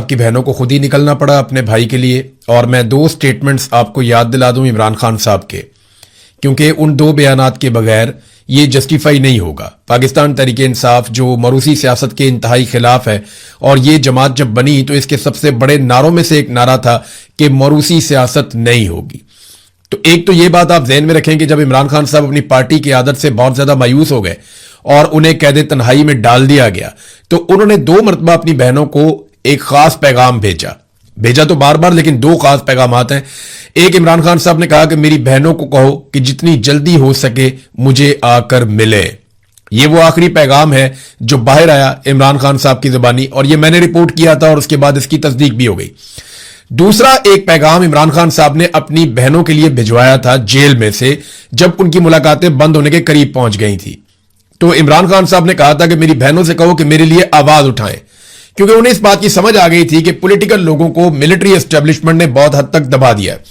आपकी बहनों को खुद ही निकलना पड़ा अपने भाई के लिए। और मैं दो स्टेटमेंट्स आपको याद दिला दूं इमरान खान साहब के, क्योंकि उन दो बयानात के बगैर ये जस्टिफाई नहीं होगा। पाकिस्तान तहरीक इंसाफ जो मरूसी सियासत के इंतहाई खिलाफ है, और ये जमात जब बनी तो इसके सबसे बड़े नारों में से एक नारा था कि मरूसी सियासत नहीं होगी। तो एक तो ये बात आप जहन में रखें कि जब इमरान खान साहब अपनी पार्टी की आदत से बहुत ज्यादा मायूस हो गए और उन्हें कैद तन्हाई में डाल दिया गया, तो उन्होंने दो मरतबा अपनी बहनों को एक खास पैगाम भेजा तो बार बार, लेकिन दो खास पैगाम हैं। एक, इमरान खान साहब ने कहा कि मेरी बहनों को कहो कि जितनी जल्दी हो सके मुझे आकर मिले। ये वो आखिरी पैगाम है जो बाहर आया इमरान खान साहब की जुबानी, और ये मैंने रिपोर्ट किया था और उसके बाद इसकी तस्दीक भी हो गई। दूसरा एक पैगाम इमरान खान साहब ने अपनी बहनों के लिए भिजवाया था जेल में से, जब उनकी मुलाकातें बंद होने के करीब पहुंच गई थी। तो इमरान खान साहब ने कहा था कि मेरी बहनों से कहो कि मेरे लिए आवाज उठाएं, क्योंकि उन्हें इस बात की समझ आ गई थी कि पॉलिटिकल लोगों को मिलिट्री एस्टेब्लिशमेंट ने बहुत हद तक दबा दिया है,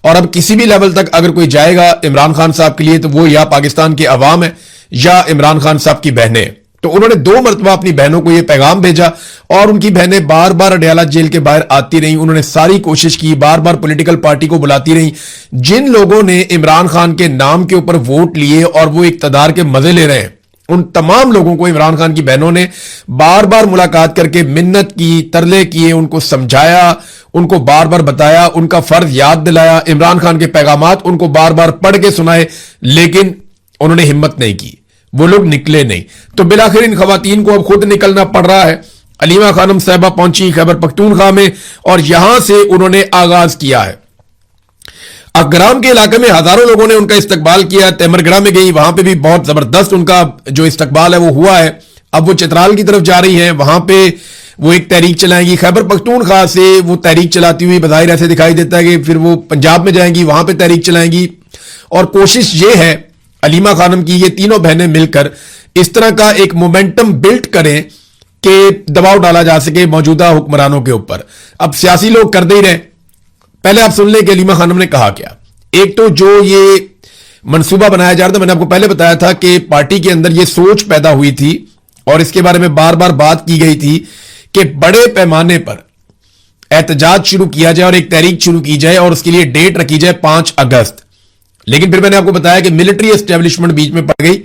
और अब किसी भी लेवल तक अगर कोई जाएगा इमरान खान साहब के लिए तो वो या पाकिस्तान के अवाम है या इमरान खान साहब की बहनें। तो उन्होंने दो मरतबा अपनी बहनों को यह पैगाम भेजा, और उनकी बहनें बार बार अडयाला जेल के बाहर आती रहीं। उन्होंने सारी कोशिश की, बार बार पॉलिटिकल पार्टी को बुलाती रहीं। जिन लोगों ने इमरान खान के नाम के ऊपर वोट लिए और वो इक्तदार के मजे ले रहे हैं, उन तमाम लोगों को इमरान खान की बहनों ने बार बार मुलाकात करके मिन्नत की, तरले किए, उनको समझाया, उनको बार बार बताया, उनका फर्ज याद दिलाया, इमरान खान के पैगामात उनको बार बार पढ़ के सुनाए, लेकिन उन्होंने हिम्मत नहीं की, वो लोग निकले नहीं। तो बिलाखिर इन खवातीन को अब खुद निकलना पड़ रहा है। अलीमा खानम साहबा पहुंची खैबर पख्तूनख्वा में, और यहां से उन्होंने आगाज किया है। अकराम के इलाके में हजारों लोगों ने उनका इस्तकबाल किया। तेमरगढ़ा में गई, वहां पे भी बहुत जबरदस्त उनका जो इस्तकबाल है वो हुआ है। अब वो चित्राल की तरफ जा रही है, वहां पे वो एक तहरीक चलाएंगी। खैबर पख्तूनख्वा से वो तहरीक चलाती हुई बज़ाहिर ऐसे दिखाई देता है कि फिर वो पंजाब में जाएंगी, वहां पे तहरीक चलाएंगी। और कोशिश ये है अलीमा खानम की, ये तीनों बहनें मिलकर इस तरह का एक मोमेंटम बिल्ड करें कि दबाव डाला जा सके मौजूदा हुक्मरानों के ऊपर। अब सियासी लोग कर दे ही रहे। पहले आप सुन लें कि अलीमा खानम ने कहा क्या। एक तो जो ये मंसूबा बनाया जा रहा था, मैंने आपको पहले बताया था कि पार्टी के अंदर ये सोच पैदा हुई थी और इसके बारे में बार बार बात की गई थी कि बड़े पैमाने पर एहतजाज शुरू किया जाए और एक तहरीक शुरू की जाए, और उसके लिए डेट रखी जाए 5 अगस्त। लेकिन फिर मैंने आपको बताया कि मिलिट्री एस्टेब्लिशमेंट बीच में पड़ गई,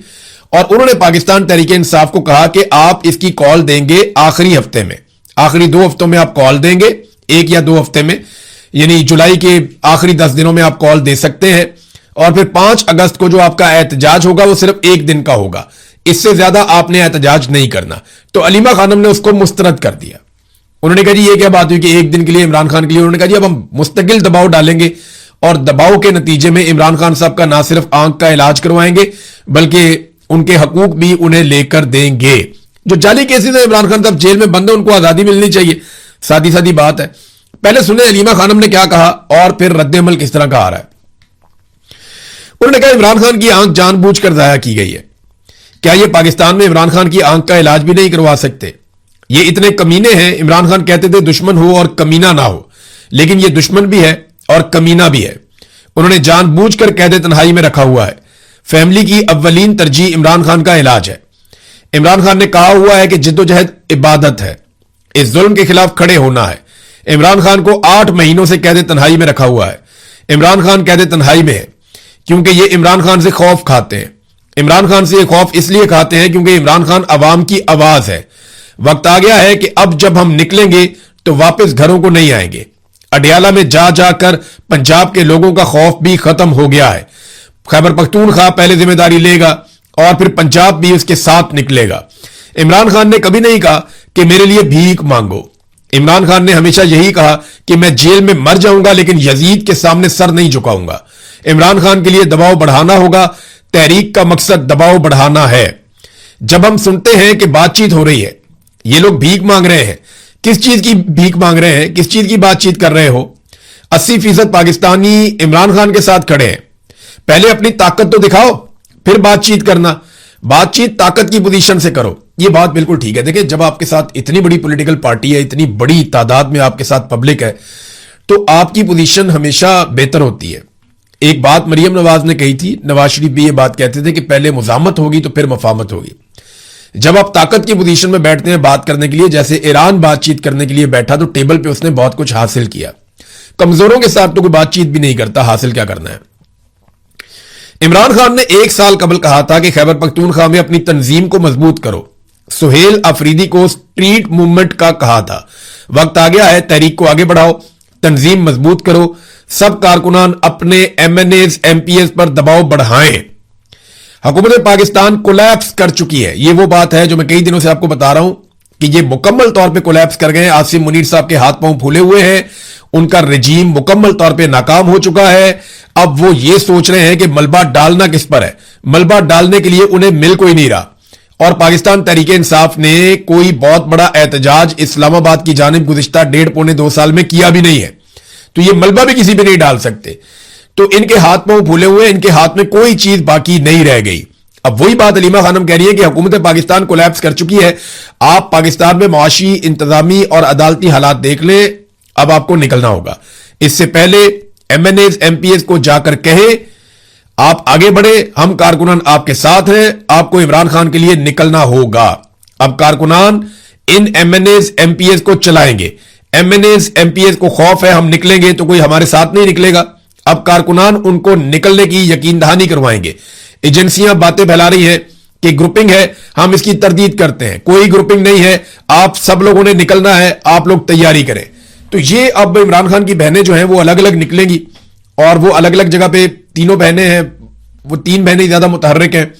और उन्होंने पाकिस्तान तहरीक इंसाफ को कहा कि आप इसकी कॉल देंगे आखिरी हफ्ते में, आखिरी 2 हफ्तों में आप कॉल देंगे, 1 या 2 हफ्ते में, यानी जुलाई के आखिरी 10 दिनों में आप कॉल दे सकते हैं। और फिर 5 अगस्त को जो आपका एहतजाज होगा वो सिर्फ 1 दिन का होगा, इससे ज्यादा आपने एहतजाज नहीं करना। तो अलीमा खानम ने उसको मुस्तरद कर दिया। उन्होंने कहा जी ये क्या बात हुई कि 1 दिन के लिए इमरान खान के लिए। उन्होंने कहा जी अब हम मुस्तकिल दबाव डालेंगे, और दबाव के नतीजे में इमरान खान साहब का ना सिर्फ आंख का इलाज करवाएंगे बल्कि उनके हकूक भी उन्हें लेकर देंगे। जो जाली केसेस है, इमरान खान साहब जेल में बंद है, उनको आजादी मिलनी चाहिए, सादी सादी बात है। पहले सुने अलीमा खानम ने क्या कहा और फिर रद्द-ए-अमल किस तरह का आ रहा है। उन्होंने कहा इमरान खान की आंख जानबूझकर जाया की गई है। क्या ये पाकिस्तान में इमरान खान की आंख का इलाज भी नहीं करवा सकते? ये इतने कमीने हैं। इमरान खान कहते थे दुश्मन हो और कमीना ना हो, लेकिन ये दुश्मन भी है और कमीना भी है। उन्होंने जानबूझकर कैद तन्हाई में रखा हुआ है। फैमिली की अव्वलीन तरजीह इमरान खान का इलाज है। इमरान खान ने कहा हुआ है कि जिद्दोजहद इबादत है, इस जुल्म के खिलाफ खड़े होना है। इमरान खान को 8 महीनों से कैद तन्हाई में रखा हुआ है। इमरान खान कैद तन्हाई में है क्योंकि ये इमरान खान से खौफ खाते हैं। इमरान खान से ये खौफ इसलिए खाते हैं क्योंकि इमरान खान अवाम की आवाज है। वक्त आ गया है कि अब जब हम निकलेंगे तो वापस घरों को नहीं आएंगे। अडयाला में जा जाकर पंजाब के लोगों का खौफ भी खत्म हो गया है। खैबर पख्तूनख्वा पहले जिम्मेदारी लेगा और फिर पंजाब भी उसके साथ निकलेगा। इमरान खान ने कभी नहीं कहा कि मेरे लिए भीख मांगो। इमरान खान ने हमेशा यही कहा कि मैं जेल में मर जाऊंगा लेकिन यजीद के सामने सर नहीं झुकाऊंगा। इमरान खान के लिए दबाव बढ़ाना होगा। तहरीक का मकसद दबाव बढ़ाना है। जब हम सुनते हैं कि बातचीत हो रही है, ये लोग भीख मांग रहे हैं, किस चीज की भीख मांग रहे हैं, किस चीज की बातचीत कर रहे हो? 80% पाकिस्तानी इमरान खान के साथ खड़े हैं। पहले अपनी ताकत तो दिखाओ, फिर बातचीत करना। बातचीत ताकत की पोजीशन से करो। यह बात बिल्कुल ठीक है। देखिए, जब आपके साथ इतनी बड़ी पॉलिटिकल पार्टी है, इतनी बड़ी तादाद में आपके साथ पब्लिक है, तो आपकी पोजीशन हमेशा बेहतर होती है। एक बात मरियम नवाज ने कही थी, नवाज शरीफ भी ये बात कहते थे कि पहले मुजामत होगी तो फिर मफामत होगी। जब आप ताकत की पोजीशन में बैठते हैं बात करने के लिए, जैसे ईरान बातचीत करने के लिए बैठा तो टेबल पे उसने बहुत कुछ हासिल किया। कमजोरों के साथ तो कोई बातचीत भी नहीं करता, हासिल क्या करना है। इमरान खान ने 1 साल कबल कहा था कि खैबर पख्तूनख्वा में अपनी तंजीम को मजबूत करो। सुहेल अफरीदी को स्ट्रीट मूवमेंट का कहा था। वक्त आ गया है, तहरीक को आगे बढ़ाओ, तंजीम मजबूत करो, सब कारकुनान अपने एमएनएज एमपीएस पर दबाव बढ़ाएं। हुकूमत पाकिस्तान कोलैप्स कर चुकी है। यह वो बात है जो मैं कई दिनों से आपको बता रहा हूं कि ये मुकम्मल तौर पे कोलैप्स कर गए। आसिम मुनीर साहब के हाथ पांव फूले हुए हैं, उनका रजीम मुकम्मल तौर पे नाकाम हो चुका है। अब वो ये सोच रहे हैं कि मलबा डालना किस पर है। मलबा डालने के लिए उन्हें मिल कोई नहीं रहा, और पाकिस्तान तहरीक इंसाफ ने कोई बहुत बड़ा एहतजाज इस्लामाबाद की जानिब गुज़िश्ता 1.5-2 साल में किया भी नहीं है, तो ये मलबा भी किसी पे नहीं डाल सकते। तो इनके हाथ पांव फूले हुए, इनके हाथ में कोई चीज बाकी नहीं रह गई। अब वही बात अलीमा खानम कह रही है कि हुकूमत पाकिस्तान कोलैप्स कर चुकी है। आप पाकिस्तान में माशी, इंतजामी और अदालती हालात देख लें, अब आपको निकलना होगा। इससे पहले एमएनएज एमपीएस को जाकर कहे आप आगे बढ़े, हम कारकुनान आपके साथ हैं, आपको इमरान खान के लिए निकलना होगा। अब कारकुनान इन एमएनएज एमपीएस को चलाएंगे। एमएनएज एमपीएस को खौफ है हम निकलेंगे तो कोई हमारे साथ नहीं निकलेगा। अब कारकुनान उनको निकलने की यकीन दहानी करवाएंगे। एजेंसियां बातें फैला रही हैं कि ग्रुपिंग है, हम इसकी तरदीद करते हैं। कोई ग्रुपिंग नहीं है, आप सब लोगों ने निकलना है, आप लोग तैयारी करें। तो ये अब इमरान खान की बहनें जो हैं वो अलग अलग निकलेंगी, और वो अलग अलग जगह पे, तीनों बहनें हैं, वो 3 बहनें ज्यादा मुतहर्रिक हैं,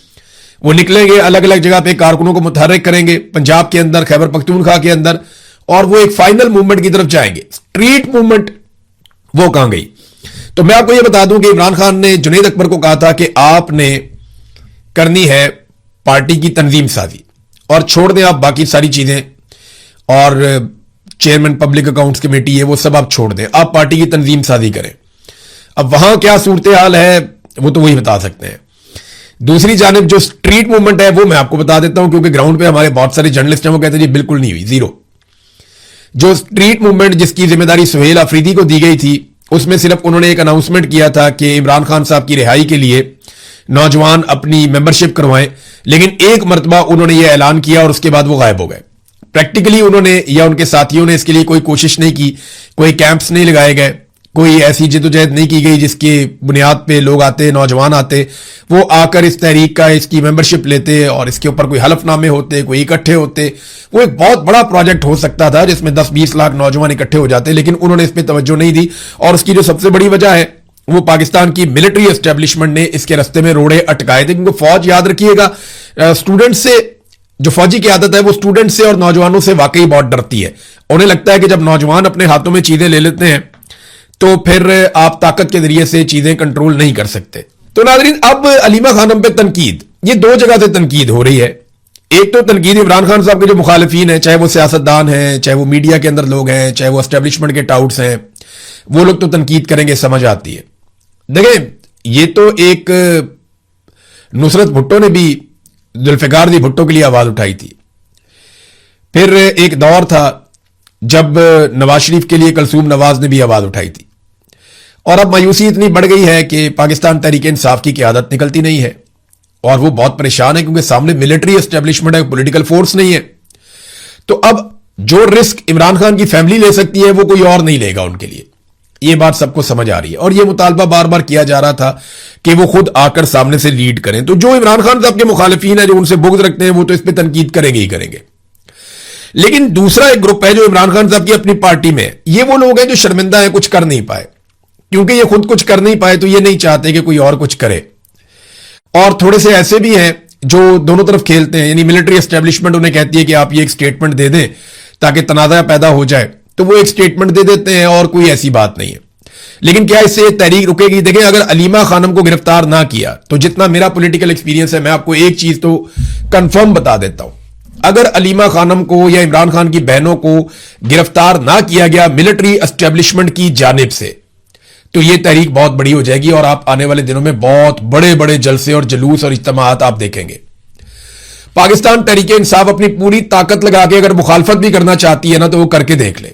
वो निकलेंगे अलग अलग जगह पे, कारकुनों को मुतहर्रिक करेंगे पंजाब के अंदर, खैबर पख्तूनख्वा के अंदर, और वो एक फाइनल मूवमेंट की तरफ जाएंगे। स्ट्रीट मूवमेंट वो कहां गई? तो मैं आपको यह बता दूं कि इमरान खान ने जुनैद अकबर को कहा था कि आपने करनी है पार्टी की तंजीम साजी, और छोड़ दें आप बाकी सारी चीजें, और चेयरमैन पब्लिक अकाउंट्स कमेटी है वो सब आप छोड़ दें, आप पार्टी की तंजीम साजी करें। अब वहां क्या सूरत हाल है वो तो वही बता सकते हैं। दूसरी जानिब जो स्ट्रीट मूवमेंट है वो मैं आपको बता देता हूं, क्योंकि ग्राउंड पे हमारे बहुत सारे जर्नलिस्ट हैं, वो कहते हैं जी बिल्कुल नहीं हुई, जीरो। जो स्ट्रीट मूवमेंट जिसकी जिम्मेदारी सुहेल अफरीदी को दी गई थी, उसमें सिर्फ उन्होंने एक अनाउंसमेंट किया था कि इमरान खान साहब की रिहाई के लिए नौजवान अपनी मेंबरशिप करवाएं, लेकिन एक मरतबा उन्होंने यह ऐलान किया और उसके बाद वो गायब हो गए। प्रैक्टिकली उन्होंने या उनके साथियों ने इसके लिए कोई कोशिश नहीं की, कोई कैंप्स नहीं लगाए गए, कोई ऐसी जिद्दोजहद नहीं की गई जिसकी बुनियाद पे लोग आते, नौजवान आते, वो आकर इस तहरीक का, इसकी मेंबरशिप लेते और इसके ऊपर कोई हलफनामे होते, कोई इकट्ठे होते। वो एक बहुत बड़ा प्रोजेक्ट हो सकता था जिसमें 10-20 लाख नौजवान इकट्ठे हो जाते, लेकिन उन्होंने इस पर तवज्जो नहीं दी। और उसकी जो सबसे बड़ी वजह है वो पाकिस्तान की मिलिट्री एस्टेब्लिशमेंट ने इसके रस्ते में रोड़े अटकाए थे, क्योंकि फौज, याद रखिएगा, स्टूडेंट से, जो फौजी की आदत है वो स्टूडेंट से और नौजवानों से वाकई बहुत डरती है। उन्हें लगता है कि जब नौजवान अपने हाथों में चीजें ले लेते हैं तो फिर आप ताकत के जरिए से चीजें कंट्रोल नहीं कर सकते। तो नाज़रीन, अब अलीमा खानम पे तनकीद, ये 2 जगह से तनकीद हो रही है। एक तो तनकीद इमरान खान साहब के जो मुखालिफिन हैं, चाहे वो सियासतदान हैं, चाहे वो मीडिया के अंदर लोग हैं, चाहे वो एस्टेब्लिशमेंट के टाउट्स हैं, वो लोग तो तनकीद करेंगे, समझ आती है। देखें, ये तो एक नुसरत भुट्टो ने भी जुल्फिकार दी भुट्टो के लिए आवाज उठाई थी। फिर एक दौर था जब नवाज शरीफ के लिए कलसूम नवाज ने भी आवाज उठाई थी। और अब मायूसी इतनी बढ़ गई है कि पाकिस्तान तहरीक इंसाफ की क़यादत निकलती नहीं है, और वो बहुत परेशान है क्योंकि सामने मिलिट्री एस्टेब्लिशमेंट है, पॉलिटिकल फोर्स नहीं है। तो अब जो रिस्क इमरान खान की फैमिली ले सकती है वो कोई और नहीं लेगा उनके लिए। ये बात सबको समझ आ रही है, और ये मुतालबा बार बार किया जा रहा था कि वो खुद आकर सामने से लीड करें। तो जो इमरान खान साहब के मुखालिफिन है, जो उनसे बुग़्ज़ रखते हैं, वो तो इस पर तनकीद करेंगे ही करेंगे। लेकिन दूसरा एक ग्रुप है जो इमरान खान साहब की अपनी पार्टी में, ये वो लोग हैं जो शर्मिंदा है, कुछ कर नहीं पाए। क्योंकि ये खुद कुछ कर नहीं पाए तो ये नहीं चाहते कि कोई और कुछ करे। और थोड़े से ऐसे भी हैं जो दोनों तरफ खेलते हैं, यानी मिलिट्री एस्टेब्लिशमेंट उन्हें कहती है कि आप ये एक स्टेटमेंट दे दें ताकि तनाज़ा पैदा हो जाए, तो वो एक स्टेटमेंट दे देते हैं और कोई ऐसी बात नहीं है। लेकिन क्या इससे तहरीक रुकेगी? देखें, अगर अलीमा खानम को गिरफ्तार ना किया तो जितना मेरा पॉलिटिकल एक्सपीरियंस है, मैं आपको एक चीज तो कंफर्म बता देता हूं, अगर अलीमा खानम को या इमरान खान की बहनों को गिरफ्तार ना किया गया मिलिट्री एस्टेब्लिशमेंट की जानिब से, तो यह तहरीक बहुत बड़ी हो जाएगी और आप आने वाले दिनों में बहुत बड़े बड़े जलसे और जुलूस और इज्तिमाअत आप देखेंगे। पाकिस्तान तहरीक इंसाफ अपनी पूरी ताकत लगा के अगर मुखालफत भी करना चाहती है ना, तो वो करके देख ले।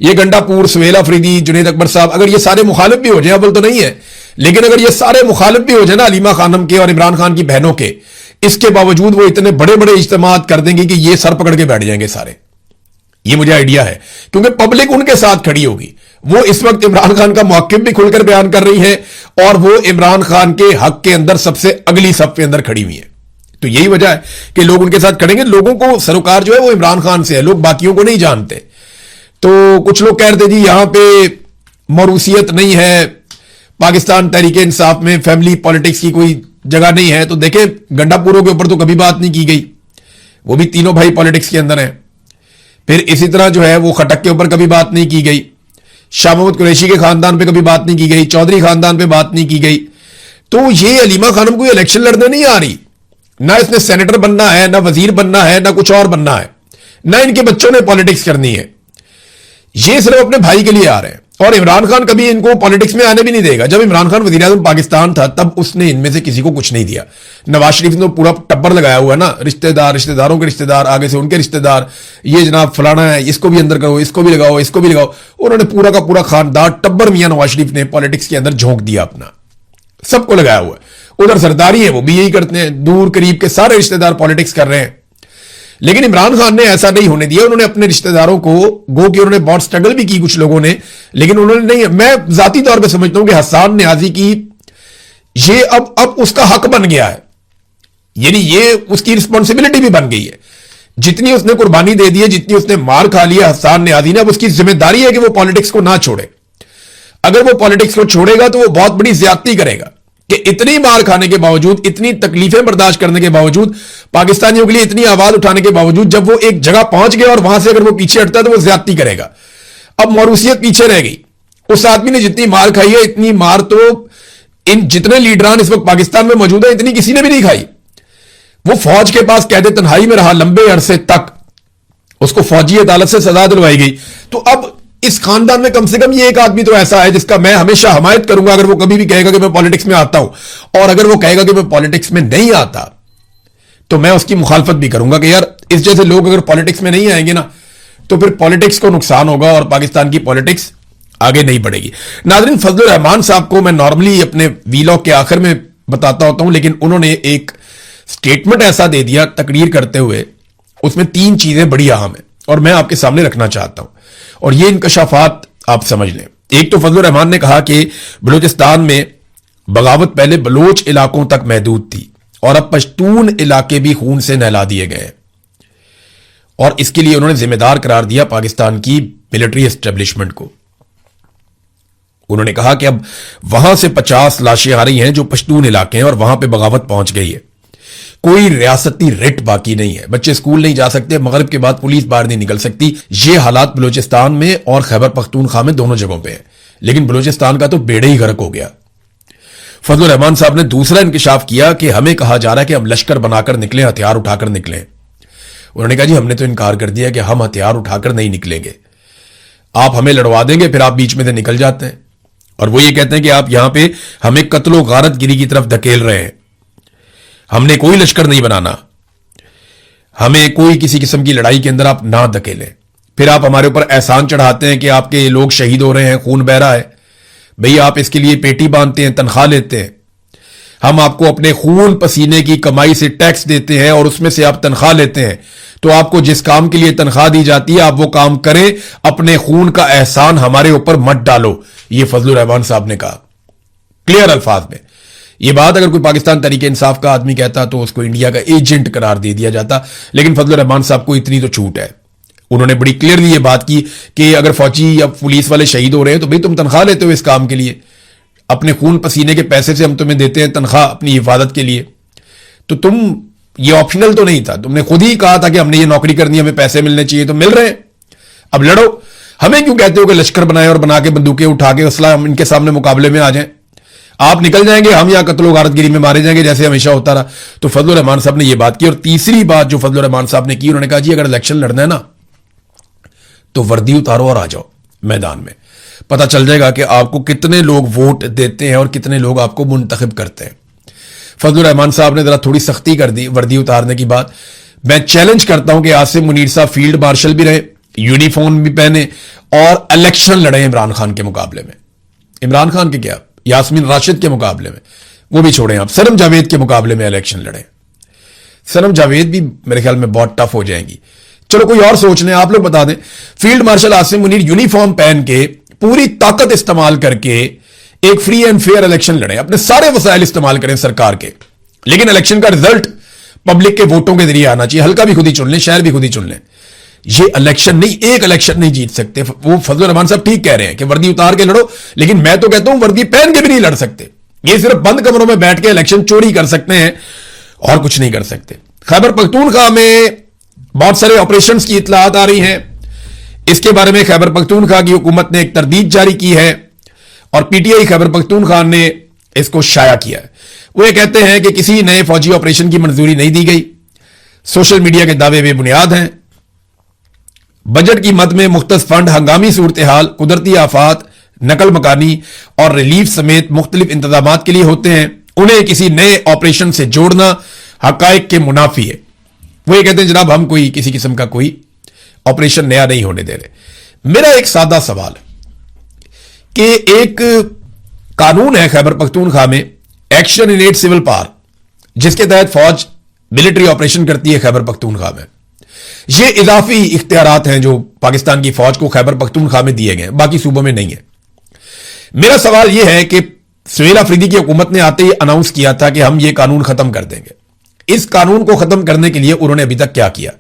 ये गंडापुर, सुहेल अफरीदी, जुनैद अकबर साहब, अगर ये सारे मुखालिफ भी हो जाए, अव्वल तो नहीं है, लेकिन अगर ये सारे मुखालिफ भी हो जाए ना अलीमा खानम के और इमरान खान की बहनों के, इसके बावजूद वो इतने बड़े बड़े इज्तिमात कर देंगे कि ये सर पकड़ के बैठ जाएंगे सारे। ये मुझे आइडिया है, क्योंकि पब्लिक उनके साथ खड़ी होगी। वो इस वक्त इमरान खान का मौक़िफ़ भी खुलकर बयान कर रही है और वो इमरान खान के हक के अंदर सबसे अगली सफ के अंदर खड़ी हुई है। तो यही वजह है कि लोग उनके साथ खड़ेंगे। लोगों को सरोकार जो है वो इमरान खान से है, लोग बाकियों को नहीं जानते। तो कुछ लोग कह रहे थे जी यहां पे मरूसियत नहीं है, पाकिस्तान तहरीके इंसाफ में फैमिली पॉलिटिक्स की कोई जगह नहीं है। तो देखे, गंडापुरों के ऊपर तो कभी बात नहीं की गई, वो भी तीनों भाई पॉलिटिक्स के अंदर हैं। फिर इसी तरह जो है वो खटक के ऊपर कभी बात नहीं की गई, शाह महमूद कुरैशी के खानदान पे कभी बात नहीं की गई, चौधरी खानदान पे बात नहीं की गई। तो ये हलीमा खानम कोई इलेक्शन लड़ने नहीं आ रही, ना इसने सेनेटर बनना है, ना वजीर बनना है, ना कुछ और बनना है, ना इनके बच्चों ने पॉलिटिक्स करनी है। ये सिर्फ अपने भाई के लिए आ रहे हैं। और इमरान खान कभी इनको पॉलिटिक्स में आने भी नहीं देगा। जब इमरान खान वज़ीर आज़म पाकिस्तान था तब उसने इनमें से किसी को कुछ नहीं दिया। नवाज शरीफ ने तो पूरा टब्बर लगाया हुआ है ना, रिश्तेदार, रिश्तेदारों के रिश्तेदार, आगे से उनके रिश्तेदार, ये जनाब फलाना है, इसको भी अंदर करो, इसको भी लगाओ, इसको भी लगाओ। उन्होंने पूरा का पूरा खानदान टब्बर मियां नवाज शरीफ ने पॉलिटिक्स के अंदर झोंक दिया अपना, सबको लगाया हुआ है। उधर सरदारी है, वो भी यही करते हैं, दूर करीब के सारे रिश्तेदार पॉलिटिक्स कर रहे हैं। लेकिन इमरान खान ने ऐसा नहीं होने दिया। उन्होंने अपने रिश्तेदारों को, गो कि उन्होंने बहुत स्ट्रगल भी की कुछ लोगों ने, लेकिन उन्होंने नहीं। मैं जाती तौर पे समझता हूं कि हसन न्याजी की ये अब उसका हक बन गया है, यानी ये उसकी रिस्पॉन्सिबिलिटी भी बन गई है। जितनी उसने कुर्बानी दे दी है, जितनी उसने मार खा लिया हसन न्याजी ने, अब उसकी जिम्मेदारी है कि वो पॉलिटिक्स को ना छोड़े। अगर वो पॉलिटिक्स को छोड़ेगा तो वो बहुत बड़ी ज्यादती करेगा कि इतनी मार खाने के बावजूद, इतनी तकलीफें बर्दाश्त करने के बावजूद, पाकिस्तानियों के लिए इतनी आवाज उठाने के बावजूद, जब वो एक जगह पहुंच गया और वहां से अगर वो पीछे हटता है तो वो ज्यादती करेगा। अब मौरूसियत पीछे रह गई। उस आदमी ने जितनी मार खाई है, इतनी मार तो इन जितने लीडरान इस वक्त पाकिस्तान में मौजूद है, इतनी किसी ने भी नहीं खाई। वो फौज के पास कैद तन्हाई में रहा लंबे अरसे तक, उसको फौजी अदालत से सजा दिलवाई गई। तो अब इस खानदान में कम से कम ये एक आदमी तो ऐसा है जिसका मैं हमेशा हमायत करूंगा अगर वो कभी भी कहेगा कि मैं पॉलिटिक्स में आता हूं। और अगर वो कहेगा कि मैं पॉलिटिक्स में नहीं आता तो मैं उसकी मुखालफत भी करूंगा कि यार इस जैसे लोग अगर पॉलिटिक्स में नहीं आएंगे ना तो फिर पॉलिटिक्स को नुकसान होगा और पाकिस्तान की पॉलिटिक्स आगे नहीं बढ़ेगी। नाज़रीन, फजलुर रहमान साहब को मैं नॉर्मली अपने वीलॉग के आखिर में बताता होता हूं, लेकिन उन्होंने एक स्टेटमेंट ऐसा दे दिया तकरीर करते हुए, उसमें 3 चीजें बड़ी अहम है और मैं आपके सामने रखना चाहता हूं और ये इंकशाफात आप समझ लें। एक तो फजलुर रहमान ने कहा कि बलूचिस्तान में बगावत पहले बलोच इलाकों तक महदूद थी और अब पश्तून इलाके भी खून से नहला दिए गए और इसके लिए उन्होंने जिम्मेदार करार दिया पाकिस्तान की मिलिट्री एस्टेब्लिशमेंट को। उन्होंने कहा कि अब वहां से 50 लाशें आ रही हैं जो पश्तून इलाके हैं और वहां पे बगावत पहुंच गई है। कोई रियासती रिट बाकी नहीं है, बच्चे स्कूल नहीं जा सकते, मगरिब के बाद पुलिस बाहर नहीं निकल सकती। ये हालात बलूचिस्तान में और खैबर पख्तूनख्वा में दोनों जगहों पे है, लेकिन बलूचिस्तान का तो बेड़े ही गर्क हो गया। फजलुर रहमान साहब ने दूसरा इंकिशाफ किया कि हमें कहा जा रहा है कि हम लश्कर बनाकर निकलें, हथियार उठाकर निकलें। उन्होंने कहा जी हमने तो इनकार कर दिया कि हम हथियार उठाकर नहीं निकलेंगे, आप हमें लड़वा देंगे, फिर आप बीच में से निकल जाते हैं और वो ये कहते हैं कि आप यहां पे हमें कत्लो गारतगिरी की तरफ धकेल रहे हैं। हमने कोई लश्कर नहीं बनाना, हमें कोई किसी किस्म की लड़ाई के अंदर आप ना धकेलें। फिर आप हमारे ऊपर एहसान चढ़ाते हैं कि आपके लोग शहीद हो रहे हैं, खून बह रहा है। भई आप इसके लिए पेटी बांधते हैं, तनख्वाह लेते हैं, हम आपको अपने खून पसीने की कमाई से टैक्स देते हैं और उसमें से आप तनख्वाह लेते हैं। तो आपको जिस काम के लिए तनख्वाह दी जाती है आप वो काम करें, अपने खून का एहसान हमारे ऊपर मत डालो। ये फजलुर रहमान साहब ने कहा क्लियर अल्फाज में। ये बात अगर कोई पाकिस्तान तहरीके इंसाफ का आदमी कहता तो उसको इंडिया का एजेंट करार दे दिया जाता, लेकिन फजलुर रहमान साहब को इतनी तो छूट है। उन्होंने बड़ी क्लियरली ये बात की कि अगर फौजी या पुलिस वाले शहीद हो रहे हैं तो भाई तुम तनख्वाह लेते हो इस काम के लिए, अपने खून पसीने के पैसे से हम तुम्हें देते हैं तनख्वाह अपनी हिफाजत के लिए, तो तुम ये ऑप्शनल तो नहीं था, तुमने खुद ही कहा था कि हमने ये नौकरी करनी है, हमें पैसे मिलने चाहिए, तो मिल रहे हैं, अब लड़ो। हमें क्यों कहते हो कि लश्कर बनाए और बना के बंदूकें उठा के असला हम इनके सामने मुकाबले में आ जाएं? आप निकल जाएंगे, हम यहां कत्लो गारतगिरी में मारे जाएंगे जैसे हमेशा होता रहा। तो फजलुर रहमान साहब ने यह बात की। और तीसरी बात जो फजलुर रहमान साहब ने की, उन्होंने कहा जी अगर इलेक्शन लड़ना है ना तो वर्दी उतारो और आ जाओ मैदान में, पता चल जाएगा कि आपको कितने लोग वोट देते हैं और कितने लोग आपको मुंतखब करते हैं। फजलुर रहमान साहब ने जरा थोड़ी सख्ती कर दी वर्दी उतारने की बात। मैं चैलेंज करता हूं कि आसिम मुनीर साहब फील्ड मार्शल भी रहे, यूनिफॉर्म भी पहने और इलेक्शन लड़े इमरान खान के मुकाबले में। इमरान खान के क्या, यास्मीन राशिद के मुकाबले में, वो भी छोड़ें आप, सरम जावेद के मुकाबले में इलेक्शन लड़े। सनम जावेद भी मेरे ख्याल में बहुत टफ हो जाएंगी। चलो कोई और सोच लें, आप लोग बता दें। Field marshal Asim Munir uniform पहन के पूरी ताकत इस्तेमाल करके एक फ्री एंड फेयर इलेक्शन लड़े, अपने सारे वसाइल इस्तेमाल करें सरकार के, लेकिन इलेक्शन का रिजल्ट पब्लिक के वोटों के जरिए आना चाहिए। हल्का भी खुद ही चुन लें, शहर भी खुद ही चुन लें। ये इलेक्शन नहीं, एक इलेक्शन नहीं जीत सकते। वो फजल रहमान साहब ठीक कह रहे हैं कि वर्दी उतार के लड़ो, लेकिन मैं तो कहता हूं वर्दी पहन के भी नहीं लड़ सकते। ये सिर्फ बंद कमरों में बैठ के इलेक्शन चोरी कर सकते हैं और कुछ नहीं कर सकते। खैबर पख्तूनख्वा में बहुत सारे ऑपरेशंस की इत्तलात आ रही हैं। इसके बारे में खैबर पख्तूनख्वा की हुकूमत ने एक तरदीद जारी की है और पीटीआई खैबर पख्तूनख्वा ने इसको शाया किया है। वो ये कहते हैं कि किसी नए फौजी ऑपरेशन की मंजूरी नहीं दी गई, सोशल मीडिया के दावे बेबुनियाद हैं। बजट की मद में मुख्तस फंड हंगामी सूरत हाल, कुदरती आफात, नकल मकानी और रिलीफ समेत मुख्तलिफ इंतजामात के लिए होते हैं। उन्हें किसी नए ऑपरेशन से जोड़ना हकायक के मुनाफी है। वो ये कहते हैं जनाब हम कोई किसी किस्म का कोई ऑपरेशन नया नहीं होने दे रहे। मेरा एक सादा सवाल है कि एक कानून है खैबर पख्तूनख्वा में, action in aid civil power, जिसके तहत फौज मिलिट्री ऑपरेशन करती है खैबर पख्तूनख्वा में। ये इजाफी इख्तियारात हैं जो पाकिस्तान की फौज को खैबर पख्तूनख्वा में दिए गए, बाकी सूबों में नहीं है। मेरा सवाल यह है कि सुहेल अफरीदी की हुकूमत ने आते ही अनाउंस किया था कि हम ये कानून खत्म कर देंगे। इस कानून को खत्म करने के लिए उन्होंने अभी तक क्या किया?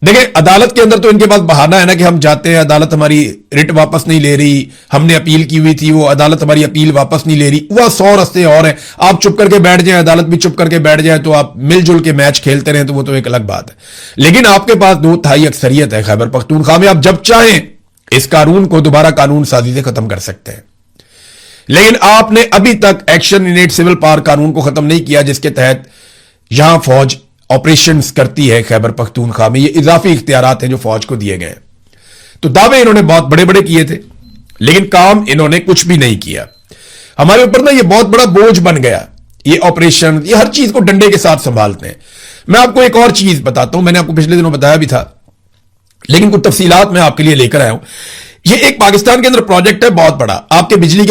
देखिए, अदालत के अंदर तो इनके पास बहाना है ना कि हम जाते हैं, अदालत हमारी रिट वापस नहीं ले रही, हमने अपील की हुई थी, वो अदालत हमारी अपील वापस नहीं ले रही। वह 100 रास्ते और हैं। आप चुप करके बैठ जाएं, अदालत भी चुप करके बैठ जाए, तो आप मिलजुल के मैच खेलते रहें, तो वो तो एक अलग बात है। लेकिन आपके पास 2/3 अक्सरियत है खैबर पख्तूनख्वा में, आप जब चाहें इस कानून को दोबारा कानून साजी से खत्म कर सकते हैं। लेकिन आपने अभी तक action in aid civil power कानून को खत्म नहीं किया, जिसके तहत यहां फौज ऑपरेशंस करती है खैबर पख्तूनख्वा में। ये इजाफी इख्तियारात हैं जो फौज को दिए गए। तो दावे इन्होंने बहुत बड़े बड़े किए थे, लेकिन काम इन्होंने कुछ भी नहीं किया। हमारे ऊपर ना ये बहुत बड़ा बोझ बन गया, ये ऑपरेशन, ये हर चीज को डंडे के साथ संभालते हैं। मैं आपको एक और चीज बताता हूं, मैंने आपको पिछले दिनों बताया भी था, लेकिन कुछ तफसीलात मैं आपके लिए लेकर आया हूं। ये एक पाकिस्तान के अंदर प्रोजेक्ट है बहुत बड़ा, आपके बिजली